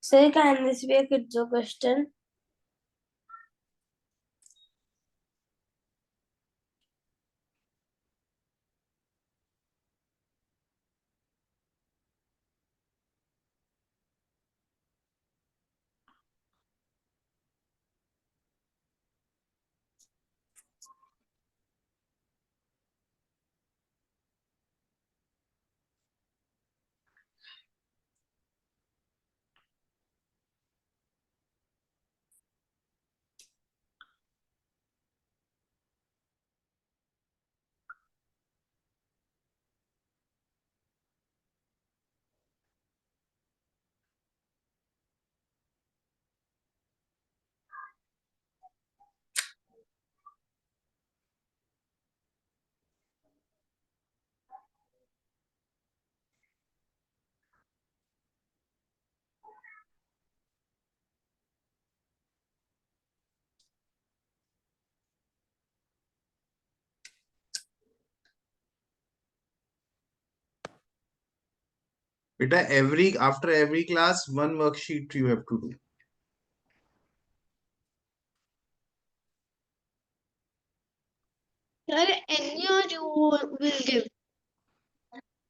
Sir, can this be a kids question? Beta, after every class, one worksheet you have to do. Sir, any or you will give?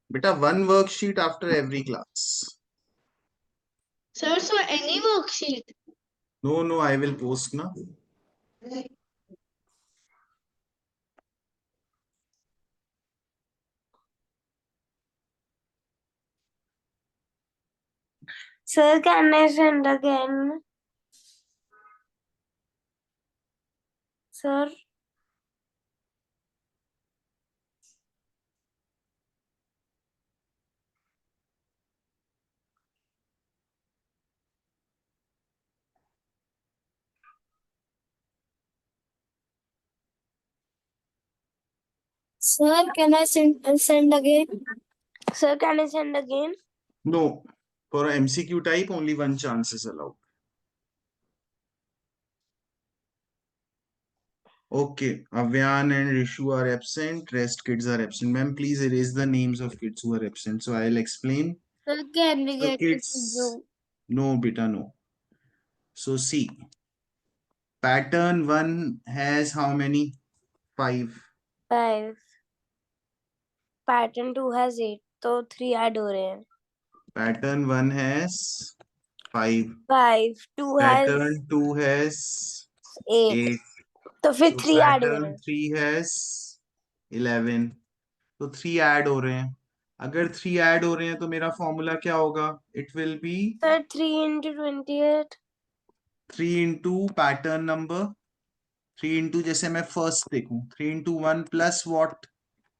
Beta, one worksheet after every class. Sir, so any worksheet? No, I will post now. Sir, can I send again? Sir, Can I send again? sir, can I send again? No, for MCQ type, only one chance is allowed. Okay, Avyan and Rishu are absent. Rest kids are absent. Ma'am, please erase the names of kids who are absent. So I'll explain. Sir, can we The get kids. No, beta, no. So see, pattern 1 has how many? 5. 5. Pattern 2 has 8. तो 3 add हो रहे हैं. Pattern 1 has 5. 5. 2 has Pattern 2 has 8. 8. तो फिर So 3 add हो रहे pattern हैं. 3 has 11. तो 3 ऐड हो रहे हैं. अगर 3 ऐड हो रहे हैं तो मेरा फॉर्मूला क्या होगा? It will B Sir, 3 into 28. 3 into pattern number 3 into जैसे मैं फर्स्ट देखूं 3 into 1 plus what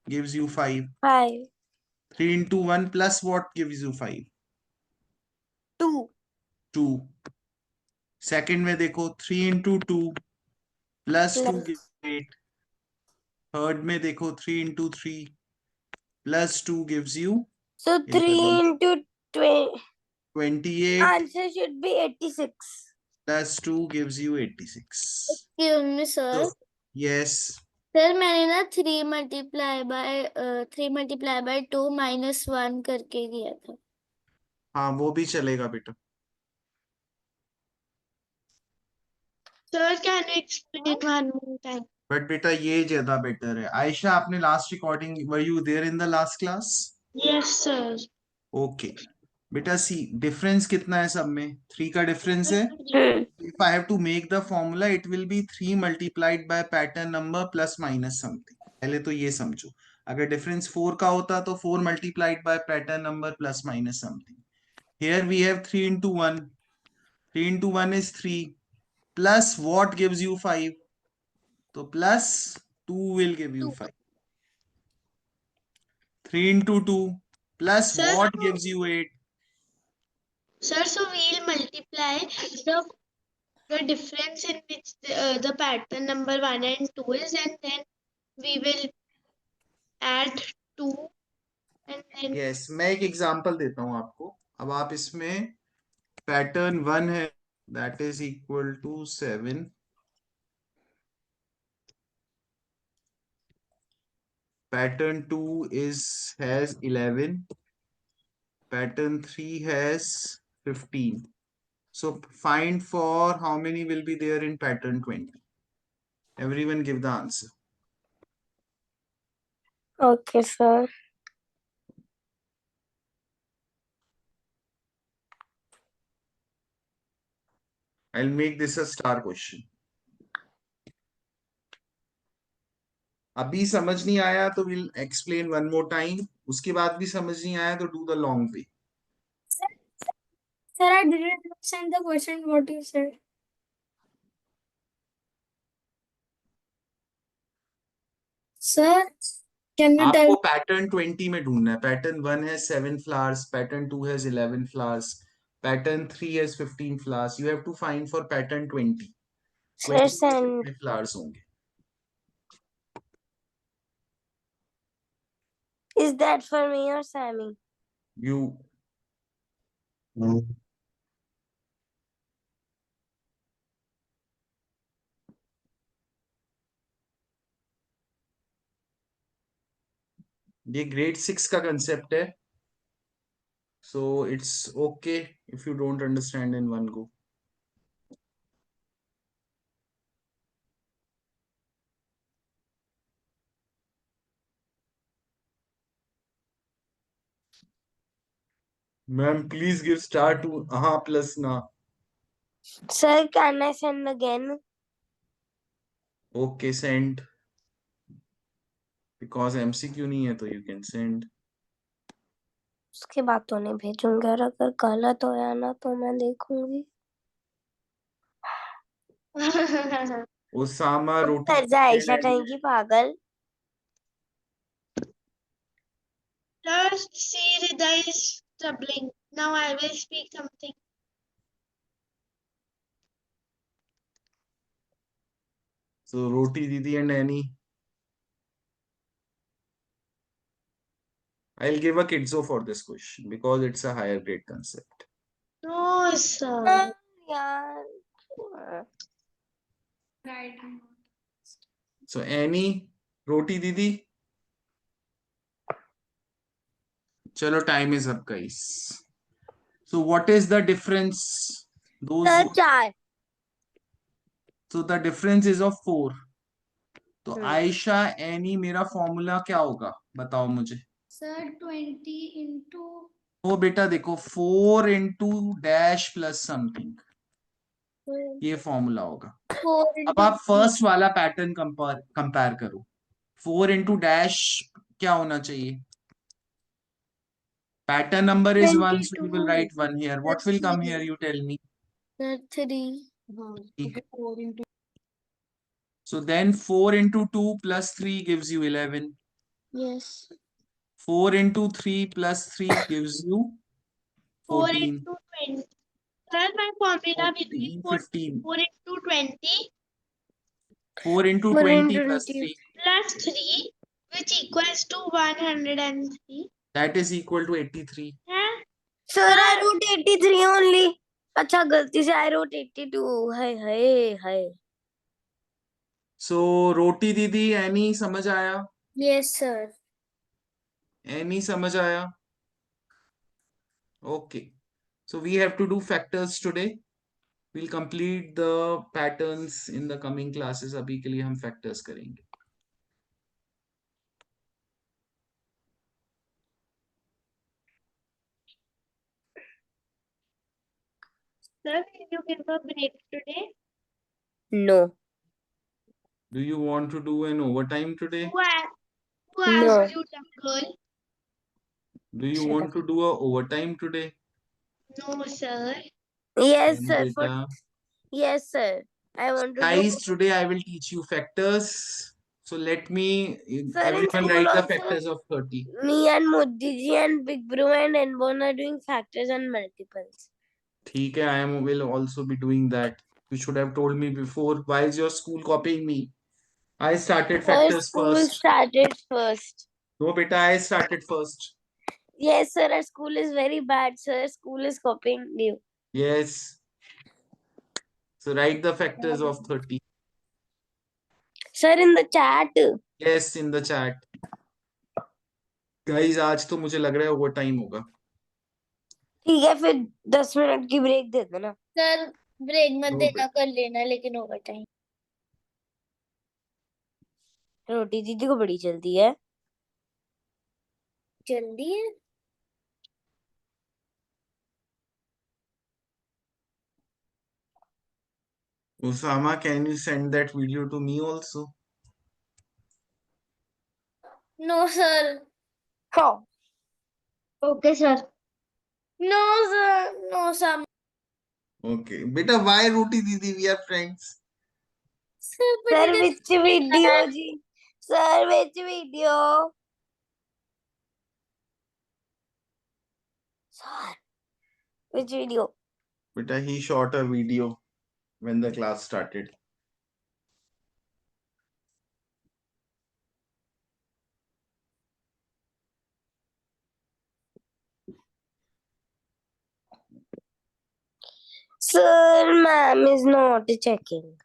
gives you 5. 5. 3 into 1 plus what gives you 5. 2. 2. Second में देखो 3 into 2 plus 2 Plus. gives 8. Third में देखो 3 into 3 plus 2 gives you So 3 11. into 20. 28 Answer should be 86. plus 2 gives you 86. Excuse me, sir. So, yes. Sir मैंने ना 3 multiply by 2 -1 करके किया था. हाँ वो भी चलेगा बेटा. Sir, can you explain one more time? But बेटा ये ज्यादा बेटर है. आयशा, आपने last recording, were you there in the last class? Yes, sir. Okay बेटा, सी डिफरेंस कितना है सब में? 3 का डिफरेंस है. If I have to make the formula it will be 3 multiplied by pattern number plus minus something. पहले तो ये समझो. अगर डिफरेंस 4 का होता तो 4 multiplied by pattern number plus minus something. Here we have 3 into 1. 3 into 1 is 3 plus what gives you 5? तो plus 2 will give you 5. 3 into 2 plus Sir, what gives you 8? sir, so we'll multiply the difference in which the pattern number 1 and 2 is, and then we will add 2 and then Yes, मैं एक example देता हूं आपको. अब आप इसमें pattern 1 है, that is equal to 7. Pattern 2 has 11. Pattern 3 has 15. So find for how many will be there in pattern 20. Everyone give the answer. Okay, sir. I'll make this a star question. अभी समझ नहीं आया तो we'll explain one more time. उसके बाद भी समझ नहीं आया तो do the long way. Sir, I didn't understand the question what you said. Sir, can you आपको tell? पैटर्न 20 में ढूंढना है. पैटर्न 1 है 7 flowers, pattern 2 has 11 flowers, pattern 3 has 15 flowers. You have to find for pattern 20. Sir, 20 में send. कितने flowers होंगे? Is that for me or Sammy? You. ये grade 6 का concept है. So it's okay if you don't understand in one go. Ma'am, please give star to plus na. Sir, can I send again? Okay, send. Because MCQ नहीं है तो you can send. उसके बाद तो नहीं भेजूंगी और अगर गलत होया ना तो मैं देखूंगी. Osama roti. सर आयशा कहेंगी पागल. Just see Hriday is troubling. Now I will speak something. So Roti Didi and Annie. I'll give a Kidzo for this question because it's a higher grade concept. No, sir. यार. So Annie, Roti Didi. Chalo, time is up, guys. So what is the difference? Those sir who, 4. so the difference is of 4. तो हम्म. Ayesha any मेरा formula क्या होगा बताओ मुझे. Sir, 20 into. ओ बेटा देखो 4 into dash plus something ये फॉर्मूला होगा. 4 अब into आप फर्स्ट वाला पैटर्न कंपेयर करो. 4 into dash क्या होना चाहिए? Pattern number is 1, so you will write 1 here. What will come here? You tell me. 3. So then 4 into 2 plus 3 gives you 11. Yes. 4 into 3 plus 3 gives you 4 14. into 20. Sir, my formula will be 15. 4 into 20 4 into 4 20 into plus 20. 3. plus 3, which equals to 103. That is equal to 83. Huh? Sir, I wrote 83 only. अच्छा गलती से I wrote 82. Hi. So रोटी दीदी any समझ आया? Yes, sir. Any समझ आया? Okay. So we have to do factors today. We'll complete the patterns in the coming classes. अभी के लिए हम factors करेंगे. Sir, will you give a break today? No. Do you want to do an overtime today? Who No. asked you, girl? Do you Shut want to do a overtime today? No, sir. Yes, Then sir. beta. Yes, sir. I want to Guys, do. today I will teach you factors. So let me, Sir, in everyone school write the also- factors of 30. Me and Mudiji and Big Bro and Enbon are doing factors and multiples. ठीक है, I will also be doing that. You should have told me before. Why is your school copying me? I started Our factors school first. started first. No, beta, I started first. Yes, sir. Our school is very bad, sir. School is copying you. Yes. So write the factors of 30. Sir, in the chat. Yes, in the chat. Guys, आज तो मुझे लग रहा है over time होगा. ठीक है फिर 10 मिनट की ब्रेक दे देना। सर ब्रेक मत दो देना, कर लेना लेकिन ओवर टाइम। रोटी दीदी को बड़ी जल्दी है। जल्दी है। Usama, can you send that video to me also? No sir. हाँ Okay, sir. No sir, no sir. Okay. Beta, why Roti Didi? We are friends. Sir but sir it is which video जी? Sir which video? Sir which video? Beta, he shot a video when the class started. Sir, ma'am is not checking.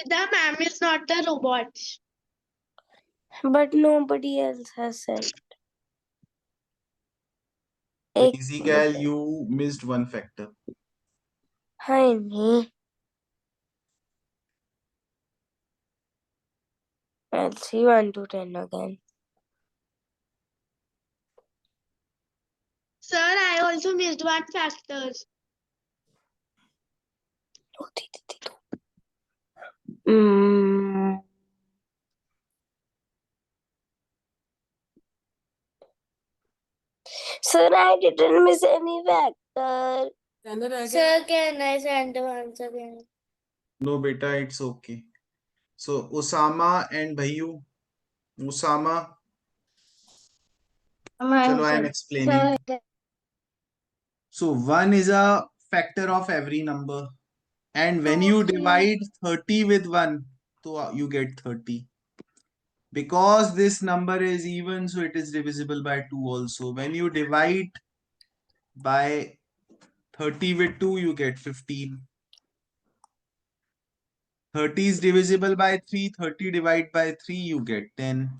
The ma'am is not a robot. But nobody else has said. एक Easy gal, you missed one factor. हाय नहीं। I'll see 1 to 10 again. Sir, I also missed one factor. रोटी दीदी तो। Hmm. Sir, I didn't miss any factor. Sir can I send the answer again? No, beta, it's okay. So, Osama and Bhayu. Osama. Chalo, I am explaining. So, 1 is a factor of every number. And when you divide 30 with 1, so you get 30. Because this number is even, so it is divisible by 2 also. When you divide by 30 with 2, you get 15. 30 is divisible by 3, 30 divided by 3, you get 10.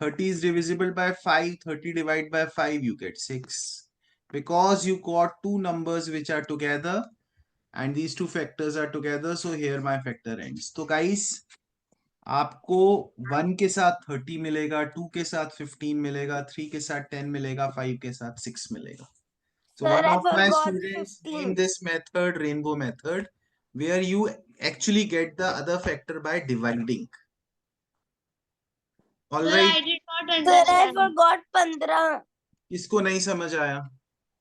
30 is divisible by 5, 30 divided by 5, you get 6. Because you got two numbers which are together and these two factors are together, so here my factor ends. So guys, आपको 1 के साथ 30 मिलेगा, 2 के साथ 15 मिलेगा, 3 के साथ 10 मिलेगा, 5 के साथ 6 मिलेगा. So Sir, one I of my forgot students 15. named this method rainbow method, where you actually get the other factor by dividing. All Sir, right. I did not Sir, I understand. forgot 15. किसको नहीं समझ आया?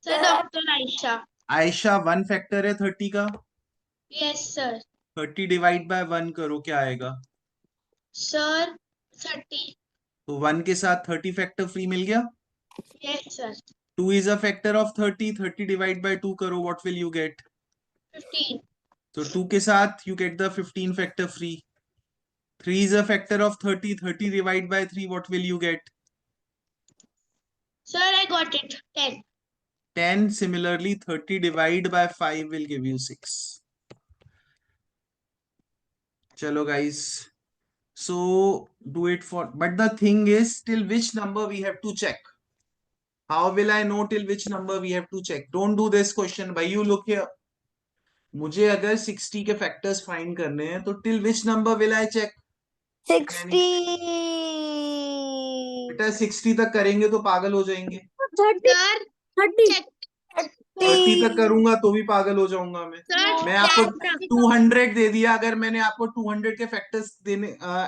Sir, Dr. Aisha. Ayesha 1 factor है 30 का. Yes, sir. 30 divide by 1 करो, क्या आएगा? Sir, 30. तो 1 के साथ 30 फैक्टर फ्री मिल गया. Yes, sir. 2 is a factor of 30. 30 divided by 2 करो, what will you get? 15. So 2 के साथ you get the 15 factor free. 3 is a factor of 30. 30 divided by 3, what will you get? Sir, I got it. 10. 10. Similarly, 30 divided by 5 will give you 6. Chalo guys. So do it for, but the thing is, till which number we have to check? How will I know till which number we have to check? Don't do this question. Bhai, you look here. मुझे अगर 60 के factors find करने हैं तो till which number will I check? 60. बेटा 60 तक करेंगे तो पागल हो जाएंगे. 30. Sir, 30. check. 30 तक करूंगा तो भी पागल हो जाऊंगा मैं. Sir, मैं आपको check. 200 दे दिया. अगर मैंने आपको 200 के फैक्टर्स देने,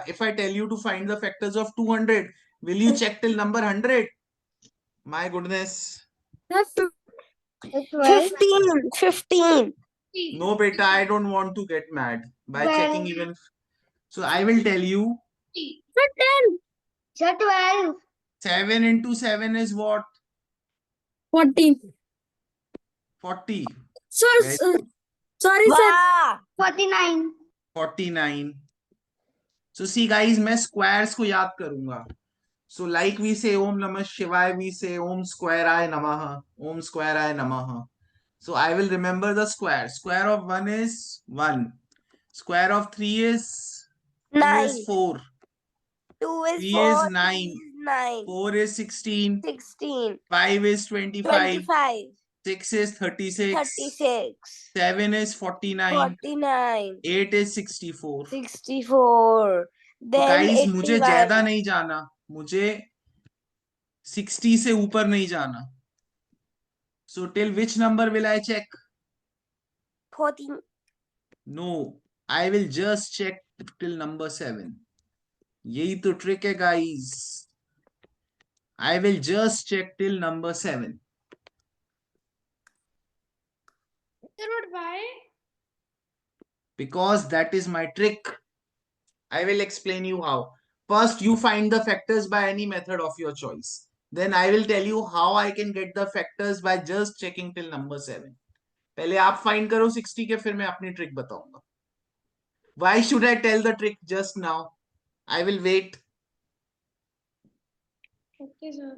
if I tell you to find the factors of 200, will you check till number 100? My goodness. 15. 15. No beta, I don't want to get mad by checking even. So I will tell you, 10. Sir, 12. 7 into 7 is what? 40. 40. Sir, Very- sorry sir. वाह 49. 49. So see guys, मैं squares को याद करूंगा. So like we say Om Namah Shivaya, we say Om Square I Namaha, Om Square I Namaha. So I will remember the square. Square of 1 is 1. Square of 3 is 2 9. is 4. 2 is 3 4. is 9. 9, 4 is 16, 16, 5 is 25, 25, 6 is 36, 36, 7 is 49, 49, 8 is 64. 64, तो then guys मुझे 81, ज्यादा नहीं जाना, मुझे 60 से ऊपर नहीं जाना. So till which number will I check? 14. No, I will just check till number 7. यही तो trick है guys. I will just check till number 7. Why? Because that is my trick. I will explain you how. First, you find the factors by any method of your choice. Then I will tell you how I can get the factors by just checking till number 7. पहले आप find करो 60 के, फिर मैं अपनी trick बताऊंगा. Why should I tell the trick just now? I will wait. Okay, sir.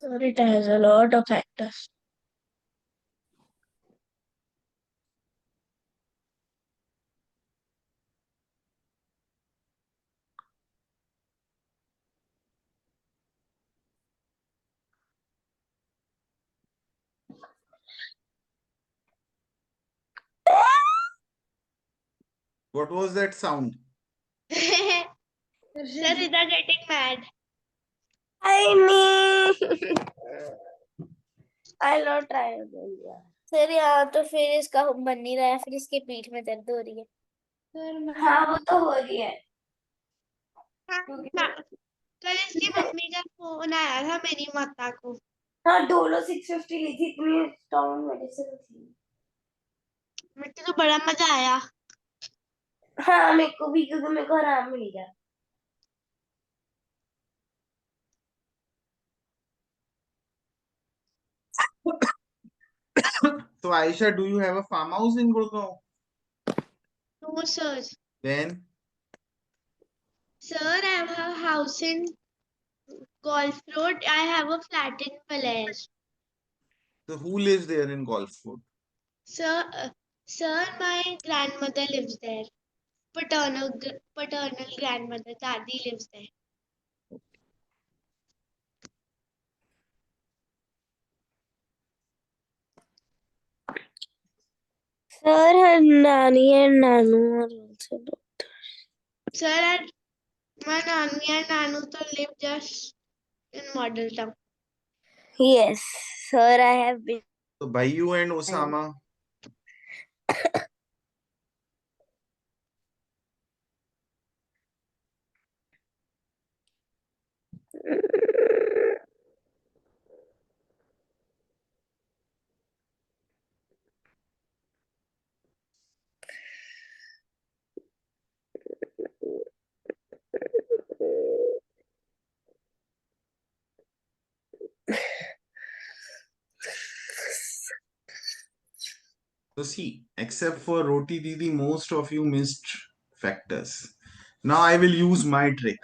Sir, it has a lot of factors. What was that sound? Sir, Rida getting mad. I mean, I'll not try again. Yeah. Sir यहाँ तो फिर इसका बन नहीं रहा है, फिर इसके पीठ में दर्द हो रही है. हाँ वो तो हो रही है. कल इसकी मम्मी का फोन आया था मेरी माता को. हाँ डोलो 650 ली थी, इतनी स्ट्रॉन्ग मेडिसिन थी. मुझे तो बड़ा मजा आया. हाँ मेरे को भी, क्योंकि मेरे को आराम मिल गया. So Aisha, do you have a farmhouse in Gurgaon? No, sir. Then Sir, I have a house in Golf Road. I have a flat in Valais. so who lives there in Golf Road? Sir, my grandmother lives there. Paternal grandmother, Dadi lives there. Sir, her nanny and nanu are also doctors. Sir, my nanny and nanu to live just in Model Town. Yes, sir, I have been. So Bayu and Osama. So see, except for Roti Didi, most of you missed factors. Now I will use my trick.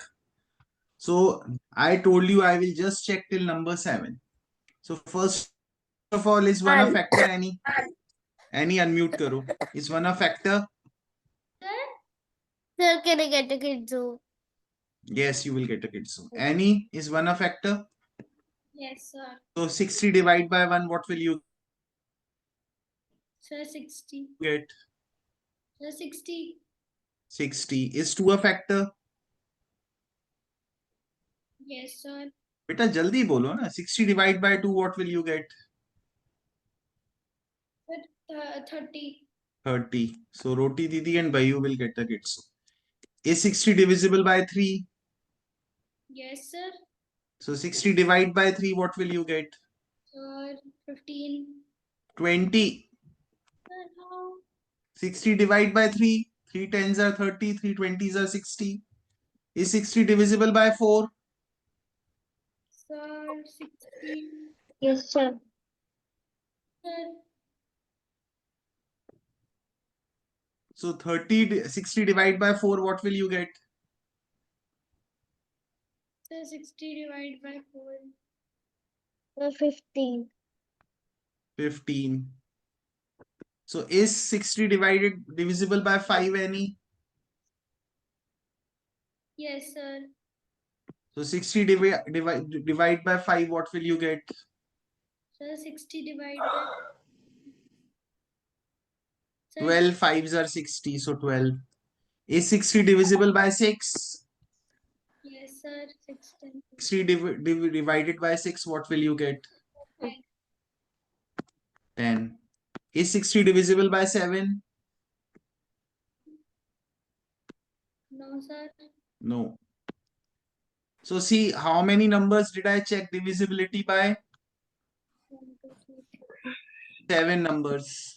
So I told you I will just check till number 7. So first of all, is one a factor? Any unmute karo. Is one a factor? Sir, can I get a kid zoo? Yes, you will get a kid soon. Any is one a factor? Yes, sir. So 60 divided by 1, what will you Sir, 60. get? Sir, 60. 60. Is 2 a factor? Yes, sir. Beta jaldi bolo na. 60 divided by 2, what will you get? Sir, 30. 30. So Roti Didi and Bayu will get the kids. Is 60 divisible by 3? Yes, sir. So 60 divided by 3, what will you get? Sir, 15. 20. Sir, how? 60 divided by 3. 3 tens are 30, 3 20s are 60. Is 60 divisible by 4? Sir, 16. Yes, sir. Sir, So 60 divided by 4, what will you get? So 60 divided by 4. 15. 15. So is 60 divisible by 5 any? Yes, sir. So 60 divide by 5, what will you get? So 60 divided by 12, 5s are 60, so 12. Is 60 divisible by 6? Yes, sir. 16. 60 divided by 6, what will you get? 10. Is 60 divisible by 7? No, sir. No. So see, how many numbers did I check divisibility by? 1, 2, 3. 7 numbers.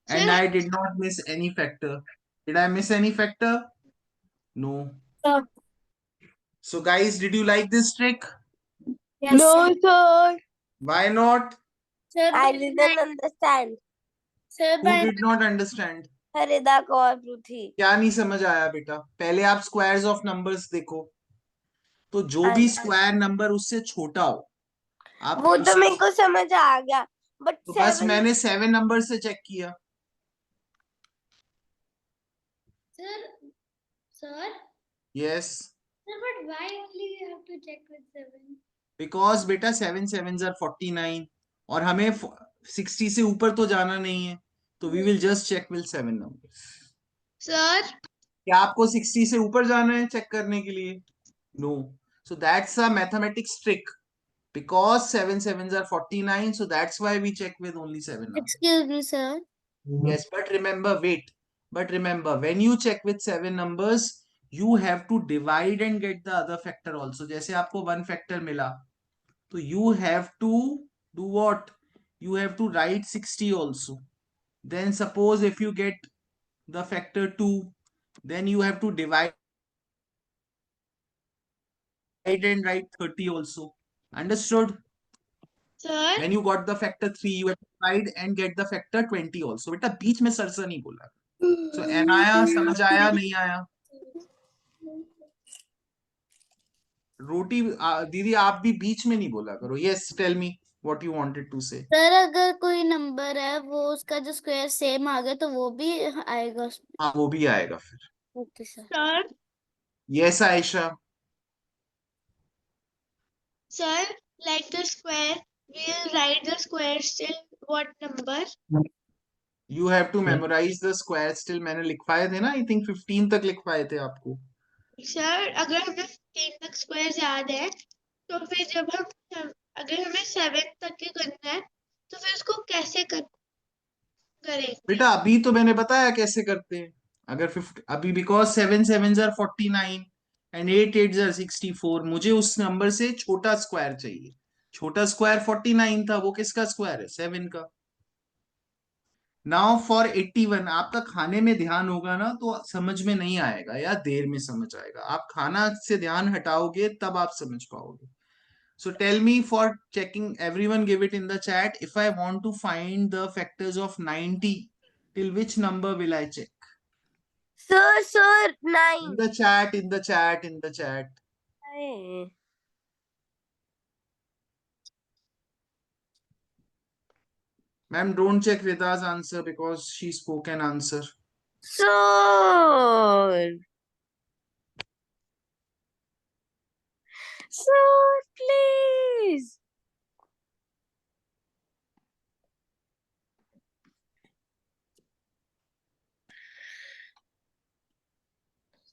And Sir, I did not miss any factor. Did I miss any factor? No. Sir. So guys, did you like this trick? Yes, No, sir. sir. Why not? Sir, I by didn't understand. sir, Who by did not understand? Harida और पृथ्वी. क्या नहीं समझ आया बेटा? पहले आप squares of numbers देखो, तो जो भी स्क्वायर नंबर उससे छोटा हो, आप वो तो मेरे को समझ आ गया. But तो बस 7. मैंने 7 नंबर से चेक किया. sir, sir, yes, sir, but why only you have to check with 7? Because बेटा 7 7s आर 49 और हमें 60 से ऊपर तो जाना नहीं है, तो we will just check with 7 numbers. Sir, क्या आपको 60 से ऊपर जाना है चेक करने के लिए? No. So that's a mathematics trick. Because 7 7s are 49, so that's why we check with only 7 numbers. excuse me, sir. Yes, but remember, wait. But remember, when you check with 7 numbers, you have to divide and get the other factor also. जैसे आपको one factor मिला, तो you have to do what? You have to write 60 also. Then suppose if you get the factor 2, then you have to divide and write 30 also. Understood? sir, When you got the factor 3, you have to divide and get the factor 20 also. बेटा बीच में सरसर नहीं बोला. So n आया, समझ आया नहीं आया? रोटी दीदी आप भी बीच में नहीं बोला करो. Yes, tell me what you wanted to say. Sir अगर कोई नंबर है वो उसका जो स्क्वायर सेम आ गया तो वो भी आएगा उसमें. हाँ वो भी आएगा फिर. Okay sir. sir, Yes, Aisha. sir, like the square, we'll write the square till what number? You have to memorize the square still. मैंने लिखवाए थे ना. I think 15 तक लिखवाए थे आपको. सर अगर हमें 15 तक स्क्वायर याद है तो फिर जब हम अगर हमें 7 तक के करना है तो फिर उसको कैसे करेंगे? बेटा अभी तो मैंने बताया कैसे करते हैं. अगर 50 अभी because 7 7s are 49 and 8 8s are 64, मुझे उस नंबर से छोटा स्क्वायर चाहिए. छोटा स्क्वायर 49 था, वो किसका स्क्वायर है? 7 का. नाउ फॉर 81, आपका खाने में ध्यान होगा ना तो समझ में नहीं आएगा या देर में समझ आएगा. आप खाना से ध्यान हटाओगे तब आप समझ पाओगे. So tell me, for checking, everyone give it in the chat. If I want to find the factors of 90, till which number will I check? Sir, In 9. the chat, in the chat, in the chat. Ma'am, don't check Rida's answer because she spoke an answer. Sir. Sir, please.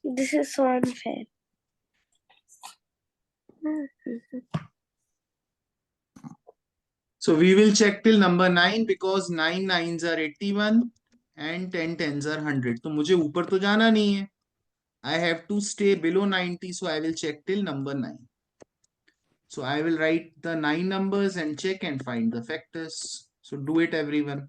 This is so unfair. So we will check till number 9 because 9 9s are 81 and 10 10s are 100. तो मुझे ऊपर तो जाना नहीं है. I have to stay below 90, so I will check till number 9. So I will write the 9 numbers and check and find the factors. So do it, everyone.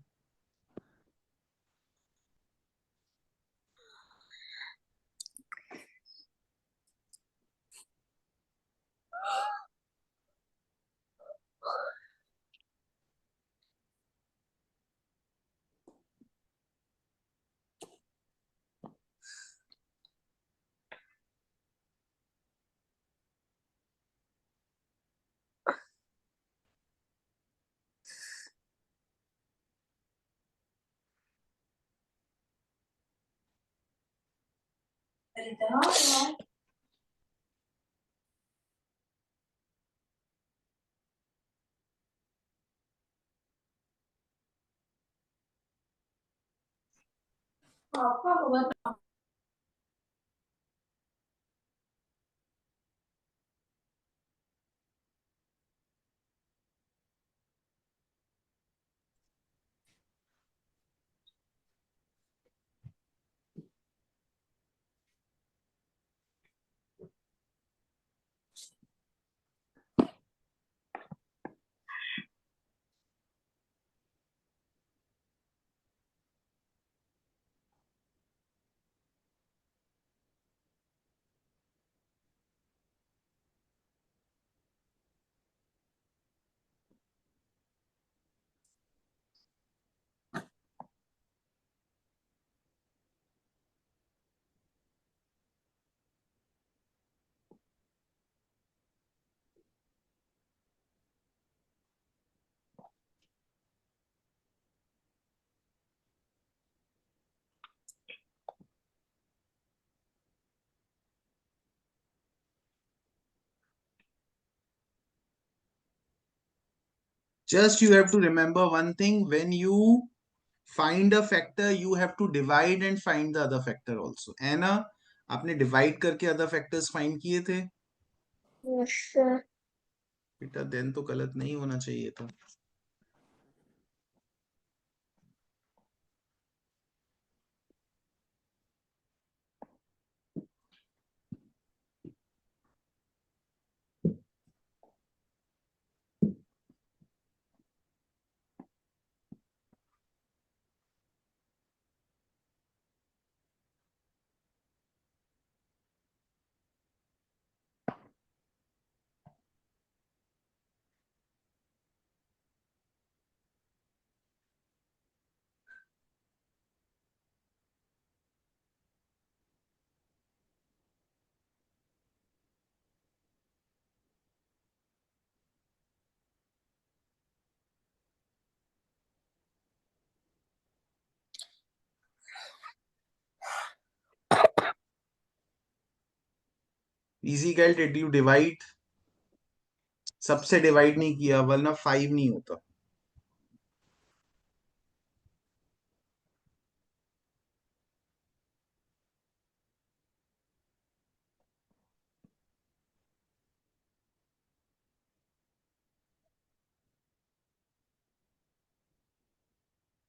Just you have to remember one thing, when you find a factor you have to divide and find the other factor also, है ना? आपने divide करके other factors find किए थे Yes, sir. बेटा? then तो गलत नहीं होना चाहिए था. Easy gal, did you divide? सबसे डिवाइड नहीं किया वरना 5 नहीं होता.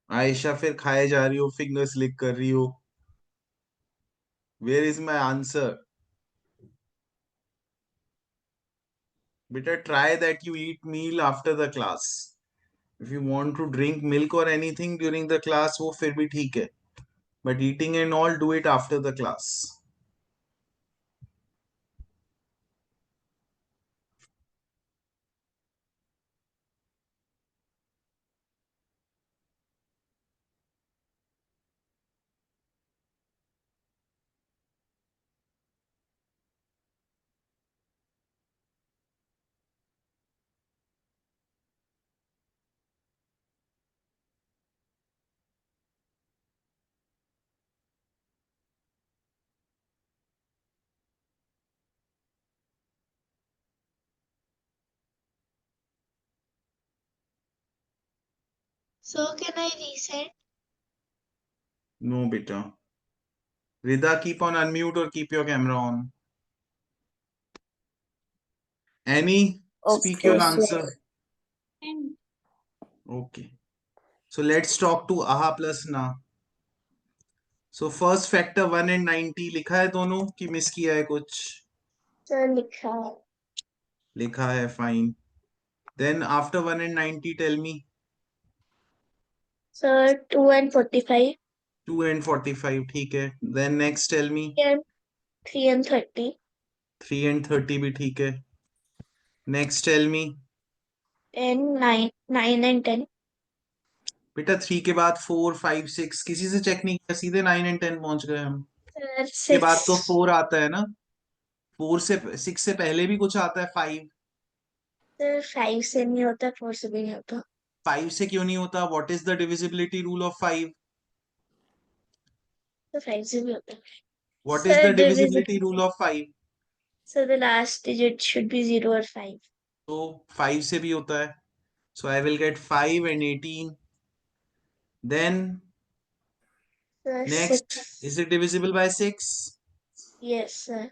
आयशा फिर खाए जा रही हो, फिंगर्स लिक कर रही हो. Where is my answer? बेटा try that you eat meal after the class. If you want to drink milk or anything during the class वो फिर भी ठीक है, but eating and all do it after the class. So can I reset? No beta. Rida, keep on unmute or keep your camera on. Annie, speak your Okay, answer. sir. Okay. So let's talk to aha plus na. So first factor 1 and 90 लिखा है दोनों कि miss किया है कुछ? Sir, लिखा है. लिखा है, fine. Then after 1 and 90 tell me. Sir, 2 and 45. 2 and 45 ठीक है. Then next tell me. And 3 and 30. 3 and 30 भी ठीक है. Next tell me. And 9 and 10. बेटा 3 के बाद 4 5 6 किसी से चेक नहीं किया, सीधे 9 and 10 पहुंच गए हम. Sir, के बाद तो 6. 4 आता है ना. 4 से 6 से पहले भी कुछ आता है 5. Sir, 5 से नहीं होता, 4 से भी नहीं होता. 5 से क्यों नहीं होता? What is the divisibility rule of 5? तो 5 से भी होता है. What is Sir, the divisibility rule of 5? So the last digit should be 0 or 5. तो 5 से भी होता है. So I will get 5 and 18. Then next, 6. is it divisible by 6? Yes, sir.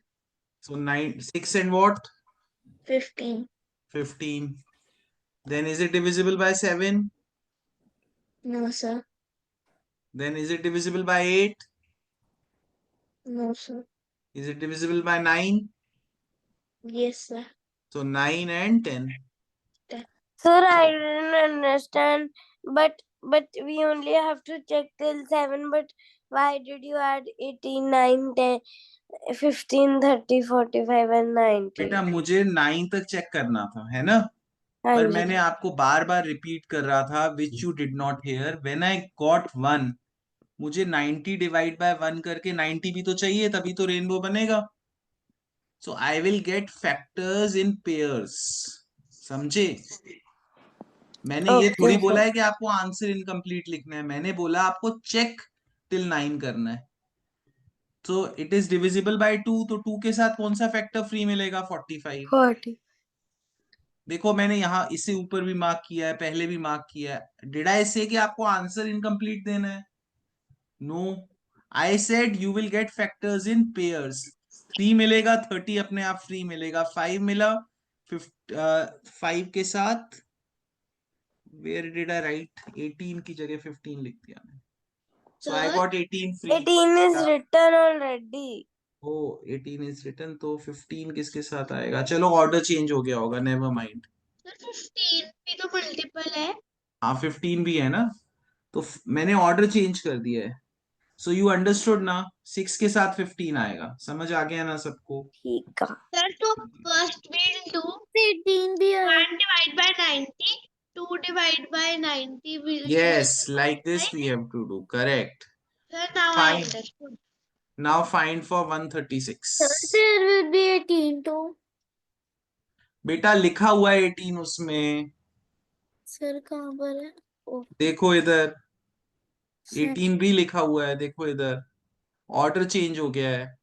So 6 and what? 15. 15. Then is it divisible by 7? No, sir. Then is it divisible by 8? No, sir. Is it divisible by 9? Yes, sir. So 9 and 10. Sir, I didn't understand, but we only have to check till 7. But why did you add 18, 9, 10, 15, 30, 45 and 90? बेटा मुझे 9 तक check करना था, है ना? हाँ पर जी. मैंने आपको बार बार रिपीट कर रहा था, which you did not here. When I got 1, मुझे 90 डिवाइड बाय 1 करके 90 भी तो चाहिए, तभी तो रेनबो बनेगा. So I will get factors in pairs. समझे? मैंने ये थोड़ी Okay, बोला sir. है कि आपको आंसर इनकम्प्लीट लिखना है. मैंने बोला आपको चेक टिल 9 करना है. So it is divisible by 2, तो 2 के साथ कौन सा फैक्टर फ्री मिलेगा? 45. 40. देखो मैंने यहाँ इससे ऊपर भी मार्क किया है, पहले भी मार्क किया है. डिड आई से कि आपको आंसर इनकम्प्लीट देना है? No, I said you will get factors in pairs. 3 मिलेगा, 30 अपने आप फ्री मिलेगा. 5 मिला, 5 के साथ वेयर डिड आई राइट? 18 की जगह 15 लिख दिया मैंने. So I Sir, got 18 free. 18 is written already. Oh 18 is written, तो 15 किसके साथ आएगा? चलो ऑर्डर चेंज हो गया होगा, नेवर माइंड. sir 15 भी तो मल्टीपल है. हाँ 15 भी है ना, तो मैंने ऑर्डर चेंज कर दिया है. सो यू अंडरस्टूड ना? 6 के साथ 15 आएगा. समझ आ गया ना सबको? ठीक है. Sir, तो first we'll do 18 भी है. 1 divide by 90, 2 divide by 90 will Yes, like this we have to do. Correct. Sir, now I Fine. understood. Now find for 136. Sir, there will be 18 too. बेटा लिखा हुआ है 18 उसमें. सर कहाँ पर है? ओ, देखो इधर सर 18 भी लिखा हुआ है. देखो इधर ऑर्डर चेंज हो गया है.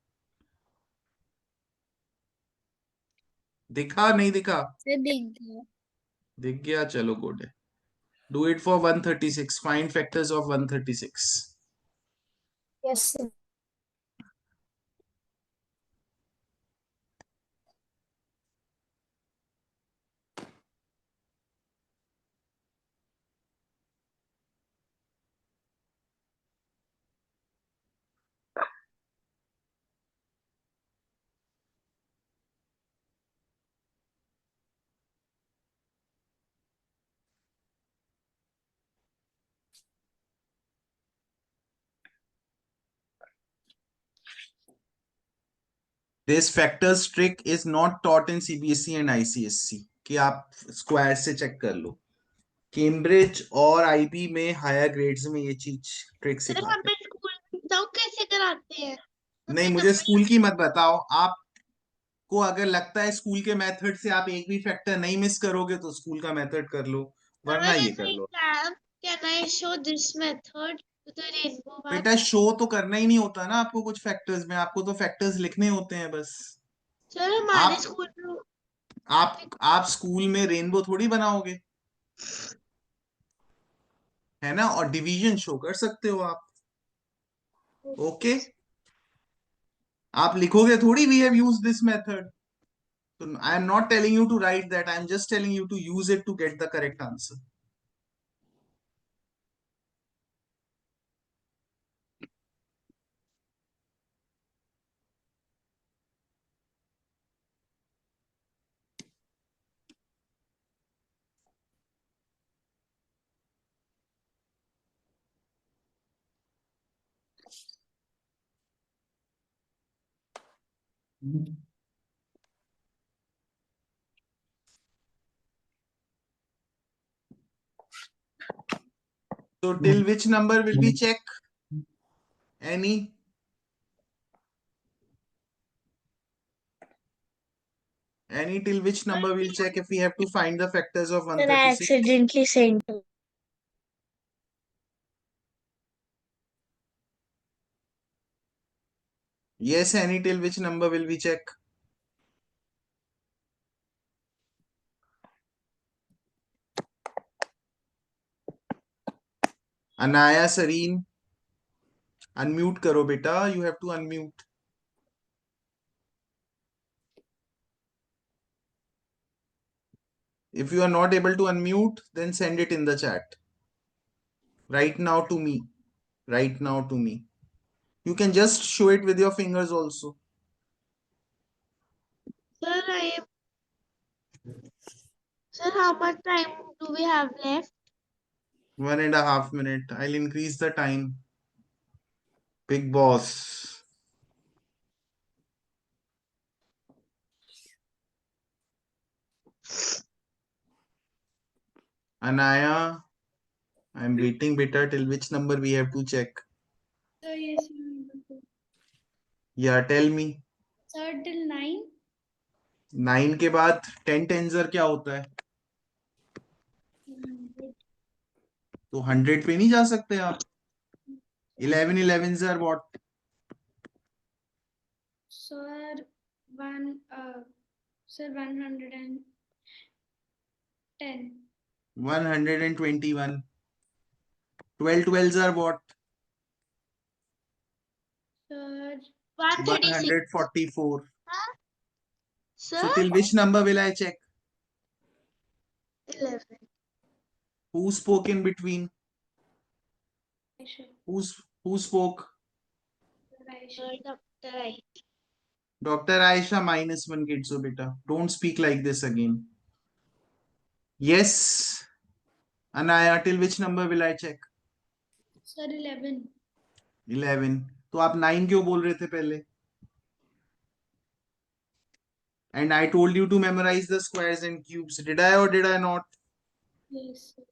दिखा नहीं दिखा? से दिख गया. दिख गया, चलो गुड है. Do it for 136. Find factors of 136. Yes, sir. This factors trick is not taught in CBSE and ICSC कि आप स्क्वायर से चेक कर लो. कैम्ब्रिज और आईबी में हायर ग्रेड्स में ये चीज ट्रिक सर सिखाते हमें स्कूल में बताओ कैसे कराते हैं. हैं. नहीं मुझे स्कूल की मत बताओ. आपको अगर लगता है स्कूल के मेथड से आप एक भी फैक्टर नहीं मिस करोगे तो स्कूल का मेथड कर लो, वरना ये कर लो. Can I show this method to the rainbow one? बेटा शो तो करना ही नहीं होता ना आपको कुछ फैक्टर्स में. आपको तो फैक्टर्स लिखने होते हैं बस. सर हमारे आप- स्कूल में आप स्कूल में रेनबो थोड़ी बनाओगे, है ना? और डिवीजन शो कर सकते हो आप. ओके आप लिखोगे थोड़ी we have used this method. So I am not telling you to write that. I am just telling you to use it to get the correct answer. So till which number will we check? Any? Any till which number we'll check if we have to find the factors of Sir, I 136? accidentally sent you. Yes, any till which number will we check? Anaya, Sareen, unmute करो बेटा. You have to unmute. If you are not able to unmute, then send it in the chat. Right now to me. Right now to me. You can just show it with your fingers also. Sir, sir, how much time do we have left? 1.5 minutes. I'll increase the time. Big boss. Anaya, I'm waiting beta till which number we have to check. So yes, Yeah, tell me. sir, till 9. 9 के बाद 10 टेंजर क्या होता है? तो 100 पे नहीं जा सकते आप. 11 11s are what? Sir, 110. 121. 12 12s are what? Sir, 136. 144. Sir, So till which number will I check? 11. Who spoke in between? Aisha. Who spoke? Sir, Dr. I. Dr. Aisha -1 kids. So beta, don't speak like this again. Yes. Anaya, till which number will I check? Sir, 11. 11. तो आप 9 क्यों बोल रहे थे पहले? And I told you to memorize the squares and cubes. Did I or did I not? Yes, sir.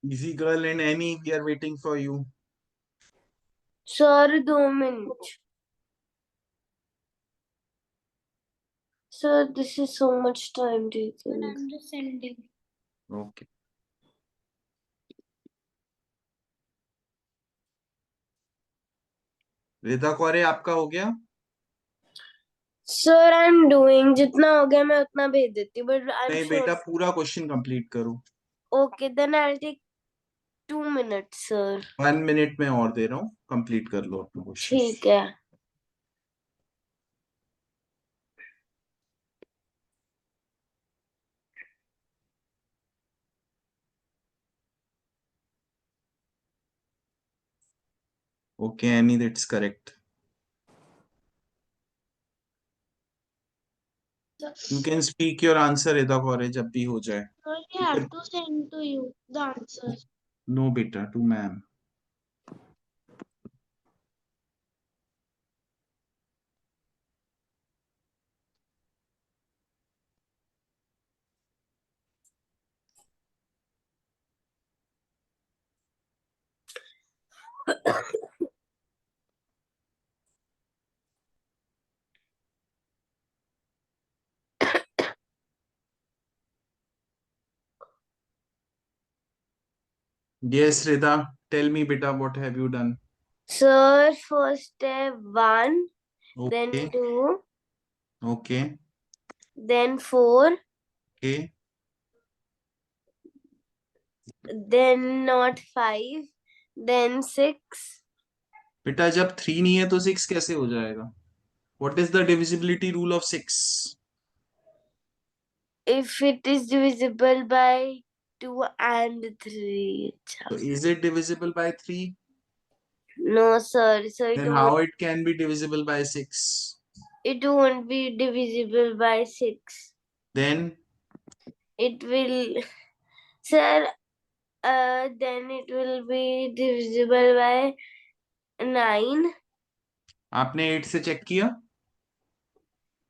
Easy girl and Annie, we are waiting for you. Sir, 2 minutes. Sir, this is so much time taking. I'm just sending. Okay. Rita कौरे आपका हो गया? Sir, I'm doing. जितना हो गया मैं उतना भेज देती हूँ. But I'm नहीं sure. बेटा पूरा क्वेश्चन कंप्लीट करो. Okay, then I'll take 2 minutes, sir. 1 minute में और दे रहा हूँ, कंप्लीट कर लो अपना क्वेश्चन. ठीक है. Okay, Annie, that's correct. You can speak your answer, Rita Kore, जब भी हो जाए. So I have to send to you the answers. No, बेटा, to ma'am. Yes, Rita, tell me, beta, what have you done? Sir, first step 1, then Okay, 2, okay, then 4, okay. then not 5, then 6. बेटा जब 3 नहीं है तो 6 कैसे हो जाएगा? What is the divisibility rule of 6? If it is divisible by 2 and 3. So is it divisible by 3? No, sir. So Then how it can be divisible by 6? it won't be divisible by 6. Then It will, sir, then it will be divisible by 9. आपने 8 से check किया?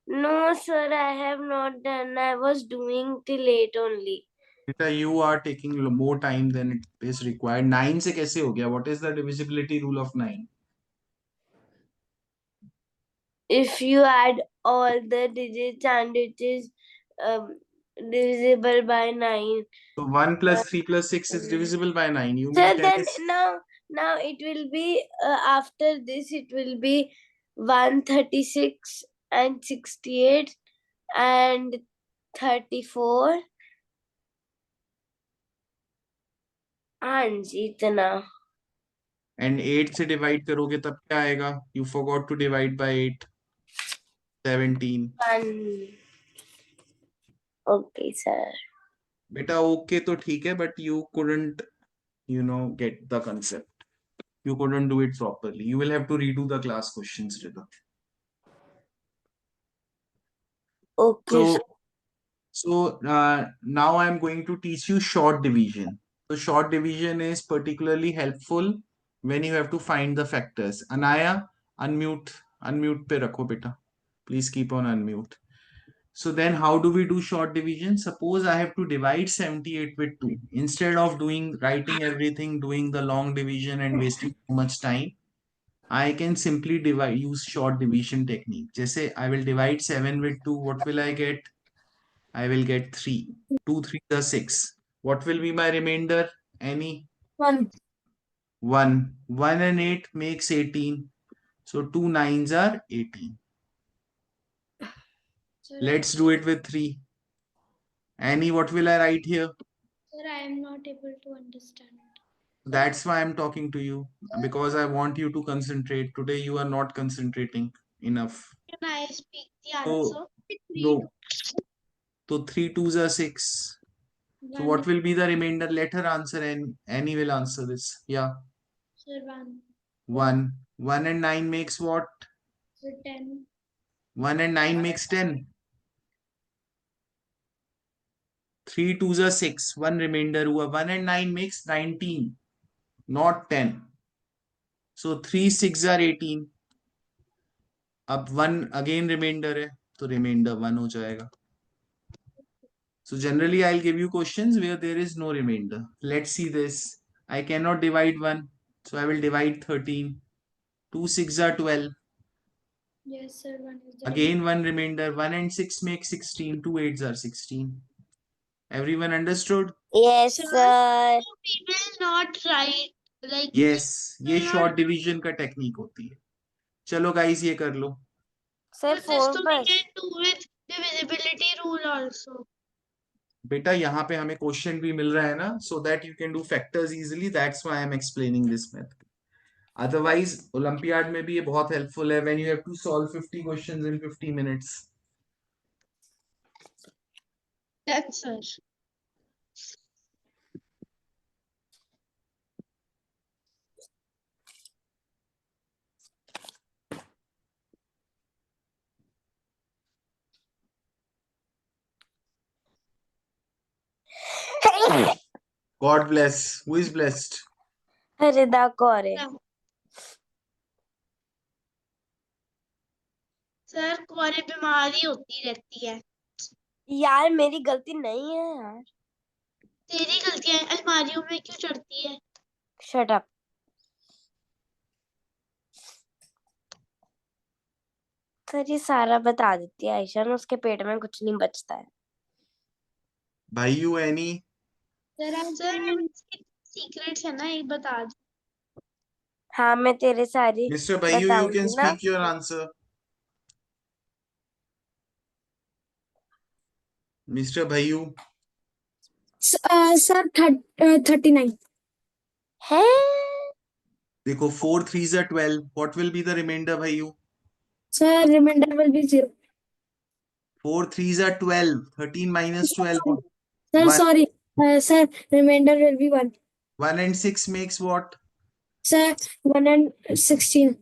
No, sir, I have not done. I was doing till 8 only. बेटा you are taking more time than it is required. 9 से कैसे हो गया? What is the divisibility rule of 9? If you add all the digits and it is divisible by 9. So 1 plus 3 plus 6 is divisible by 9. You So mean 10 then is... now it will be after this it will be 136 and 68 and 34. हाँ जी इतना. And 8 से divide करोगे तब क्या आएगा? You forgot to divide by 8. 17. Okay, sir. बेटा okay तो ठीक है, but you couldn't, get the concept. You couldn't do it properly. You will have to redo the class questions, Rita. Okay. So now I'm going to teach you short division. So short division is particularly helpful when you have to find the factors. Anaya, unmute pe rakho beta. Please keep on unmute. So then how do we do short division? Suppose I have to divide 78 with 2. Instead of writing everything, doing the long division and wasting too much time, I can simply use short division technique. Just I will divide 7 with 2. What will I get? I will get 3. 2, 3 is 6. What will be my remainder? Any? 1. 1. 1 and 8 makes 18. So 2 9s are 18. Sir, Let's do it with 3. Annie, what will I write here? Sir, I am not able to understand. That's why I'm talking to you, because I want you to concentrate. Today you are not concentrating enough. Can I speak the So, answer? no. So 3 2s are 6. So what will be the remainder? Let her answer and Annie will answer this. Yeah. Sir, 1. 1. 1 and 9 makes what? Sir, 10. 1 and 9 makes 10. 3 2s are 6. 1 remainder हुआ. 1 and 9 makes 19. Not 10. So 3 6 are 18. अब 1 again remainder है. तो remainder 1 हो जाएगा. So generally I'll give you questions where there is no remainder. Let's see this. I cannot divide 1. So I will divide 13. 2 6 are 12. Yes, sir. One is the Again, one remainder. 1 and 6 make 16. 2 8s are 16. Everyone understood? Yes, Sir, sir. we will not write like Yes, ये not- short division का technique होती है. चलो guys ये कर लो. Sir, but this 4 too we bus. can do with divisibility rule also. बेटा यहाँ पे हमें क्वेश्चन भी मिल रहा है ना, so that you can do factors easily. That's why I'm explaining this method. Otherwise, Olympiad में भी ये बहुत helpful है when you have to solve 50 questions in 50 minutes. Yes, sir. God bless. Who is blessed? हरिदा Kaur है. Sir कोरे बीमारी होती रहती है. यार मेरी गलती नहीं है यार. तेरी गलतियां अलमारियों में क्यों चढ़ती है? Shut up. सर ये सारा बता देती है आयशा ने, उसके पेट में कुछ नहीं बचता है. भाइयों एनी. सर सीक्रेट्स है ना, ये बता दो. हाँ मैं तेरे सारी Mr. Bhaiyu, you can बताऊंगी ना. speak your answer. Mr. Bhaiyu, sir 39. है. देखो 4 3s are 12. What will be the remainder, Bhaiyu? Sir reminder will be 0. 4 3s are 12. 13 minus 12. Sir One. Sorry sir reminder will be 1. 1 and 6 makes what? Sir 1 and 16.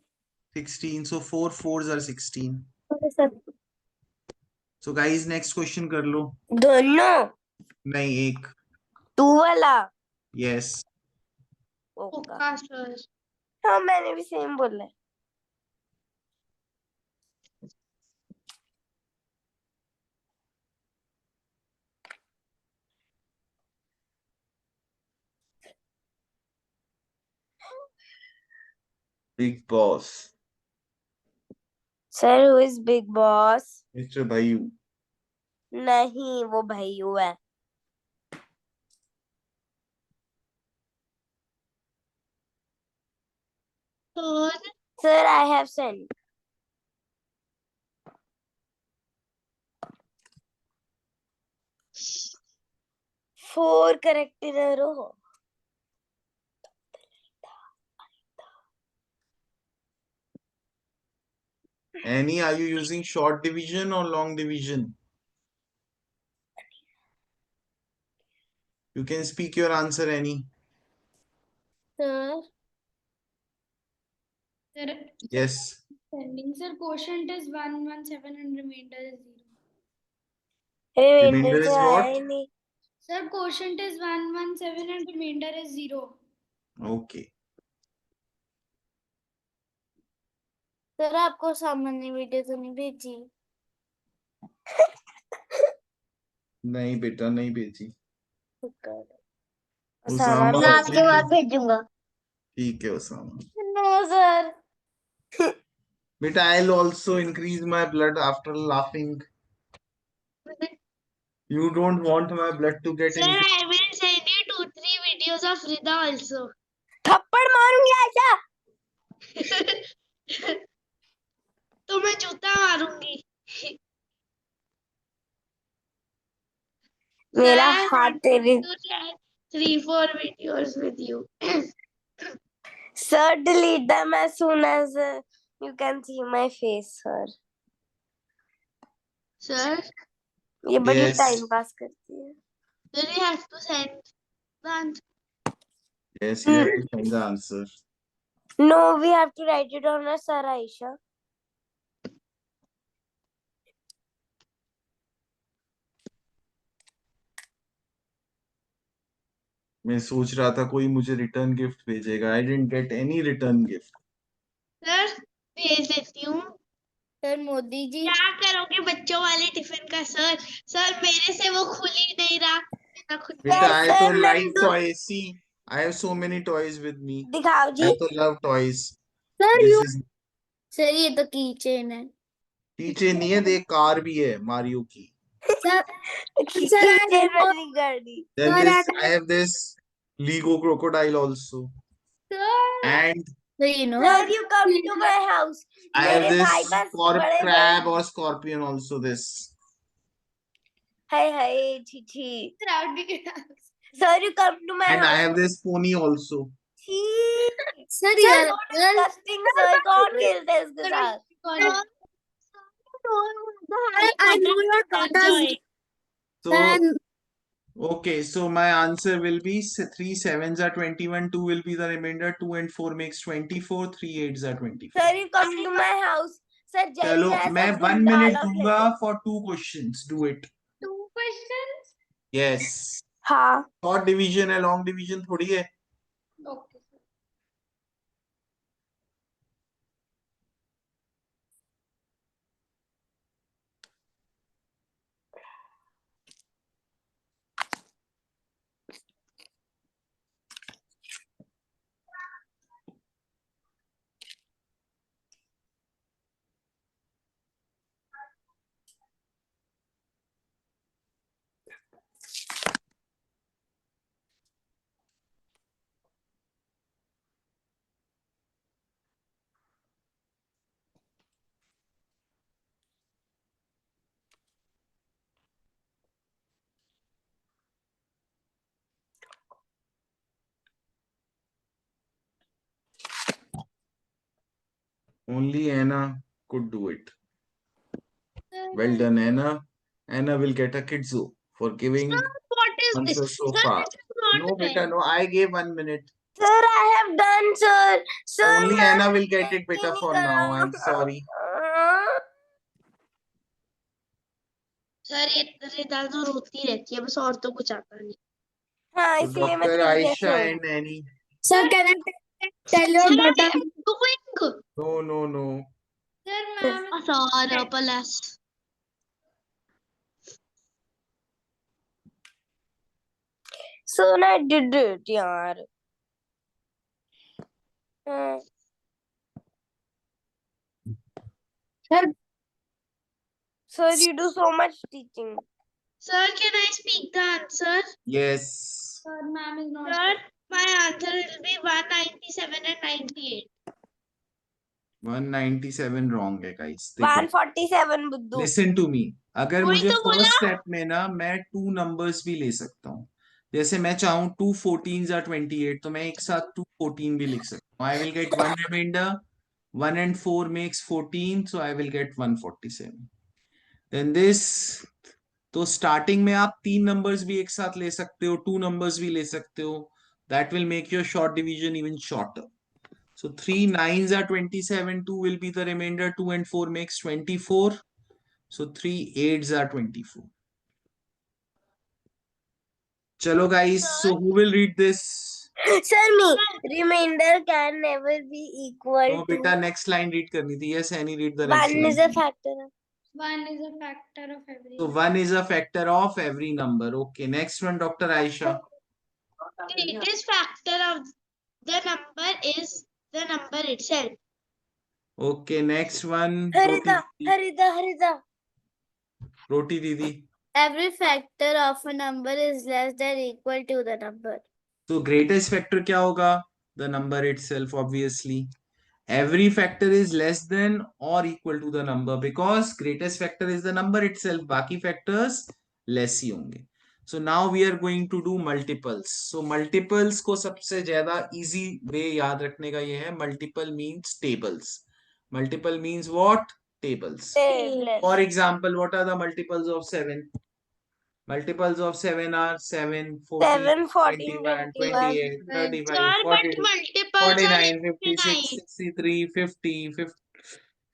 16. So 4 4s are 16. Okay sir. So guys, next question कर लो. दोनों. नहीं, एक. 2 वाला. Yes. ओका. ओका sir. हाँ मैंने भी सेम बोला है. Big boss. Sir who is big boss? Mr. Bhaiyu. नहीं वो भैयू है. और sir I have send. Four correct in a row. Annie, are you using short division or long division? You can speak your answer, Annie. Sir, Yes. sir quotient is 117 and remainder is 0. Remainder is तो आया what? ही नहीं. Sir quotient is 117 and remainder is 0. Okay. Sir आपको सामान्य video तो नहीं भेजी? नहीं बेटा, नहीं भेजी. उसामा उसामा क्लास के बाद भेजूंगा. ठीक है Usama. No, sir. But I'll also increase my blood after laughing. You don't want my blood to get Sir, increased. I will send you 2-3 videos of Rida also. थप्पड़ मारूंगी आयशा. तो मैं जूता मारूंगी. मेरा Sir, I हाथ want तेरे. to share 3-4 videos with you. Sir, delete them as soon as you can see my face, sir. Sir, ये बड़ी Yes. टाइम पास करती है. then you have to send the answer. Yes, you have to send the answer. No, we have to write it on a sir, Aisha. मैं सोच रहा था कोई मुझे रिटर्न गिफ्ट भेजेगा. I didn't get any return gift. Sir, भेज देती हूँ. सर मोदी जी. क्या करोगे बच्चों वाले टिफिन का सर? सर मेरे से वो खुल ही नहीं रहा. मेरा खुद बेटा, I Sir, तो like Nandu. toys. See, I have so many toys with me. दिखाओ I जी. तो love toys. Sir, This you is sir ये तो की चेन है। पीछे नहीं है, देख कार भी है मारियो की. sir, Kitchen I वाली गाड़ी. Then Sir, this I have this Lego crocodile also, and So you know Sir, you come to my house. I have मेरे भाई this बस बड़े crab or scorpion also. This हाय हाय छी. Sir, you come to my and I house. have this pony also. छी. sir Sir, यार so disgusting. Sir, कौन खेलते हैं इसके साथ? I know your daughters. So Sir, okay, so my answer will be 3 sevens are 21, 2 will be the remainder, 2 and 4 makes 24, 3 eights are 24. Sir, you come to my house. Sir, Jerry चलो जैसा मैं 1 गुंडा minute अलग दूंगा लेते. for 2 questions. Do it. 2 questions? Yes. हाँ. Short division है, long division थोड़ी है. Okay. Only Anna could do it. Well done, Anna. Anna will get a kidzo for giving What is this? answers so Sir, far. this is not No, fair. beta, no. I gave 1 minute. Sir, I have done, sir. Sir, Only मैं Anna will get it, beta, नहीं for now. करा. I'm sorry. Sir ये रिदाल तो रोती रहती है बस और तो कुछ आता नहीं. हाँ, So इसीलिए मैं Dr. 3 से Aisha छोड़. and Annie. sir, can I tell your Sir, daughter? I am doing. No, no, no. Sir, ma'am. Sorry, Palas. So I did it, यार. हाँ. Sir, Sir, you do so much teaching. Sir, can I speak the answer? Yes. Sir, ma'am is not. Sir, my answer will be 197 and 98. 197 wrong है guys. देखो. 147 बुद्धू. Listen to me. अगर वही मुझे तो first बोला. स्टेप में ना मैं 2 नंबर्स भी ले सकता हूँ. जैसे मैं चाहूँ 2 14s are 28 तो मैं एक साथ 2 14 भी लिख सकता हूँ. I will get one remainder. 1 and 4 makes 14, so I will get 147. Then this, तो स्टार्टिंग में आप 3 नंबर्स भी एक साथ ले सकते हो, 2 नंबर्स भी ले सकते हो. That will make your short division even shorter. So 3 9s are 27, 2 will be the remainder, 2 and 4 makes 24. So 3 8s are 24. Chalo guys, so who will read this? Sir, me. Remainder can never be equal No, to. beta, next line read करनी थी. Yes, Annie, read the 1 next is line. a factor. 1 is a factor of every. So 1 is a factor of every number. Okay, next one, Dr. Aisha. Greatest factor of the number is the number itself. Okay, next one. Harita, Harita. Roti Didi. every factor of a number is less than equal to the number. So greatest factor क्या होगा? The number itself, obviously. Every factor is less than or equal to the number because greatest factor is the number itself. बाकी factors less ही होंगे. So now we are going to do multiples. So multiples को सबसे ज्यादा easy way याद रखने का ये है. Multiple means tables. Multiple means what? Tables. Tables. For example, what are the multiples of 7? Multiples of 7 are 7, 14, 7, 14, 21, 21. 28, 35, Sir, but 42, multiples are 49, 56, 59. 63, 50,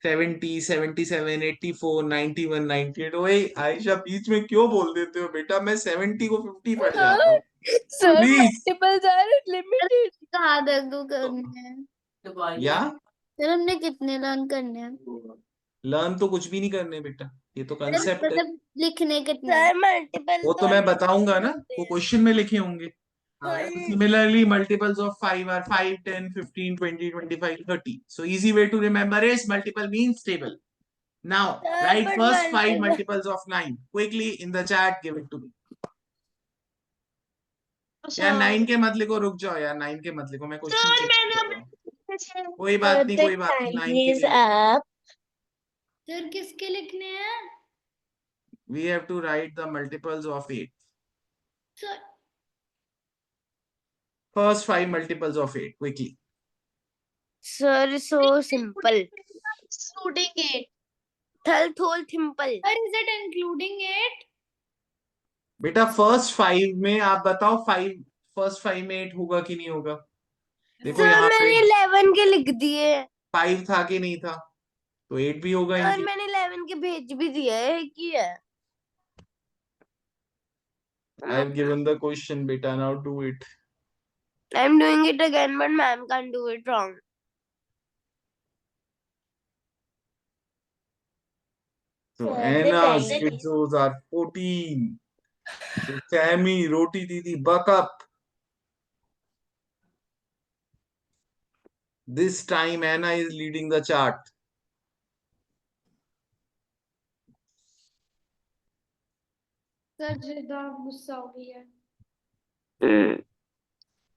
70, 77, 84, 91, 98. ओए आयशा बीच में क्यों बोल देते हो बेटा? मैं 70 को 50 पढ़ जाता हूँ. Sir, Please. multiples are limited. कहाँ तक दो करने हैं? या सर हमने कितने लर्न करने हैं? लर्न तो कुछ भी नहीं करने बेटा. ये तो कंसेप्ट है. मतलब लिखने कितने? Sir, multiples वो तो मैं बताऊंगा ना. वो क्वेश्चन में लिखे होंगे. Similarly, multiples of 5 are 5, 10, 15, 20, 25, 30. So easy way to remember is multiple means table. Now, Sir, write but first 5 multiple- multiples of 9. Quickly in the chat, give it to me. यार 9 के मत लिखो, रुक जाओ यार, 9 के मत लिखो, मैं क्वेश्चन चेक कर रहा हूँ. कोई बात नहीं, कोई बात नहीं, 9 के लिए up. सर किसके लिखने हैं? we have to write the multiples of 8. Sir First 5 multiples of 8, quickly. Sir, so simple. Including it. Thal thol simple. Or is it including it? बेटा फर्स्ट 5 में आप बताओ, 5 फर्स्ट 5 में 8 होगा कि नहीं होगा? देखो सर यहाँ पे मैंने 11 के लिख दिए. 5 था कि नहीं था, तो 8 भी होगा सर इनकी. मैंने 11 के भेज भी दिए है कि है. I have given the question, beta. Now do it. I'm doing it again, but ma'am can't do it wrong. So Sir, Anna's the kids are 14. So Sammy, Roti Didi, buck up. This time Anna is leading the chart. Sir जिदा गुस्सा हो गई है.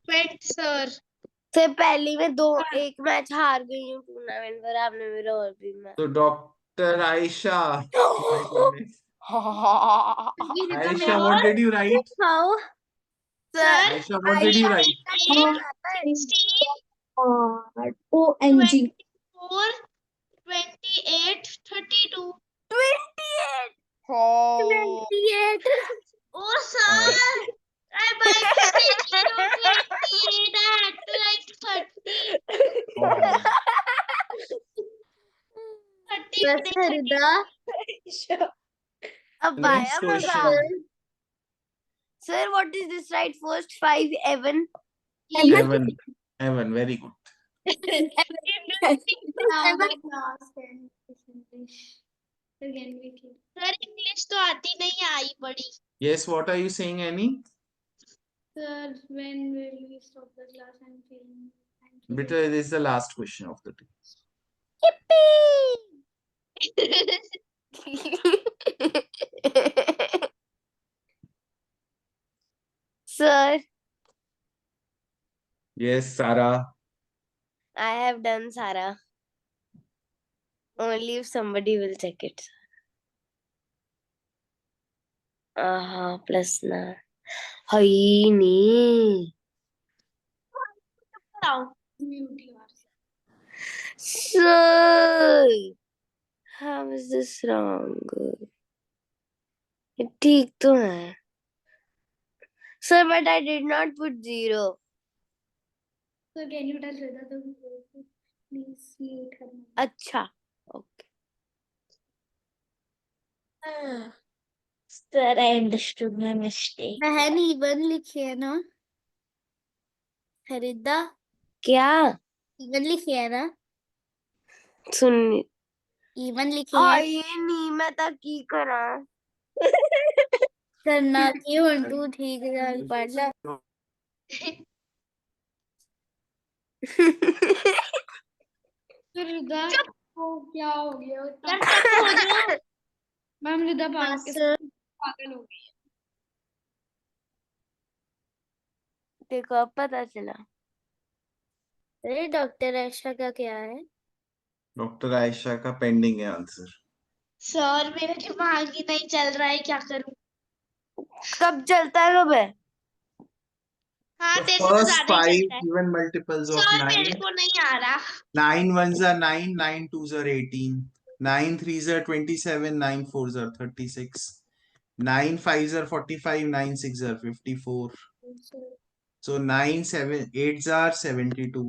Wait, sir. से पहली में एक match हार गई हूँ टूर्नामेंट पर. आपने मेरा और भी match. So Dr. Aisha. My goodness. Aisha, what did you write? How? Sir, Aisha, what did you write? 16, OMG. 4, 28, 32. 28. Oh. 28. Oh, sir. I by mistake wrote 28. I had to write 30. 30. Yes, Harida. अब Next आया question. मजा. Sir, what is this right? First 5, Evan. Evan, very good. Sir English तो आती नहीं, आई बड़ी. Yes, what are you saying, Annie? Sir, when will we stop the class? I'm feeling. Beta, this is the last question of the day. Sir, Yes, Sarah. I have done Sarah. Only if somebody will check it. Plus na. Hai nee. Sir, how is this wrong? ये ठीक तो है. Sir, but I did not put 0. So can you tell Rida to please mute her? अच्छा. Okay. Sir, I understood my mistake. बहन even लिखी है ना? हरिदा क्या? even लिखी है ना? सुन. even लिखी है. ये नहीं मैं तो की करा. करना थी 1 2 3 के पढ़ ला. रिदा को क्या हो गया? मैम रिदा पागल हो गई. देखो अब पता चला. अरे डॉक्टर आयशा का क्या है? डॉक्टर आयशा का पेंडिंग है आंसर. सर मेरा दिमाग ही नहीं चल रहा है, क्या करूं? कब चलता है कब है? हाँ The तेरे से तो first ज्यादा ही 5 चलता है. even multiples of सर मेरे 9. को नहीं आ रहा. 9 ones are 9, 9 twos are 18, 9 threes are 27, 9 fours are 36, 9 fives are 45, 9 sixes are 54. So 9 7 8s are 72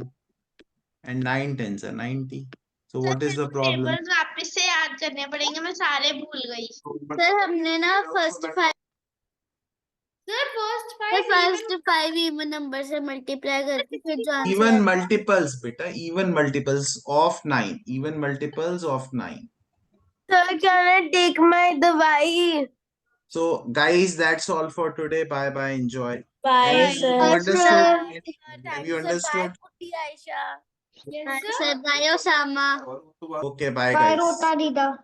and 9 10s are 90. So what is the problem? Tables वापस से याद करने पड़ेंगे, मैं सारे भूल गई. सर हमने ना फर्स्ट 5 even नंबर से मल्टीप्लाई करके फिर जो answer Even multiples, beta, even multiples of 9, even multiples of 9. Sir, can I take my दवाई? So guys, that's all for today. Bye bye. Enjoy. Bye, Have you sir. understood? Thank Have you, you sir. Bye, understood? Putti Aisha. Yes, Bye, sir. sir. Bye, Osama. Okay, bye Bye, guys. Rota Dida.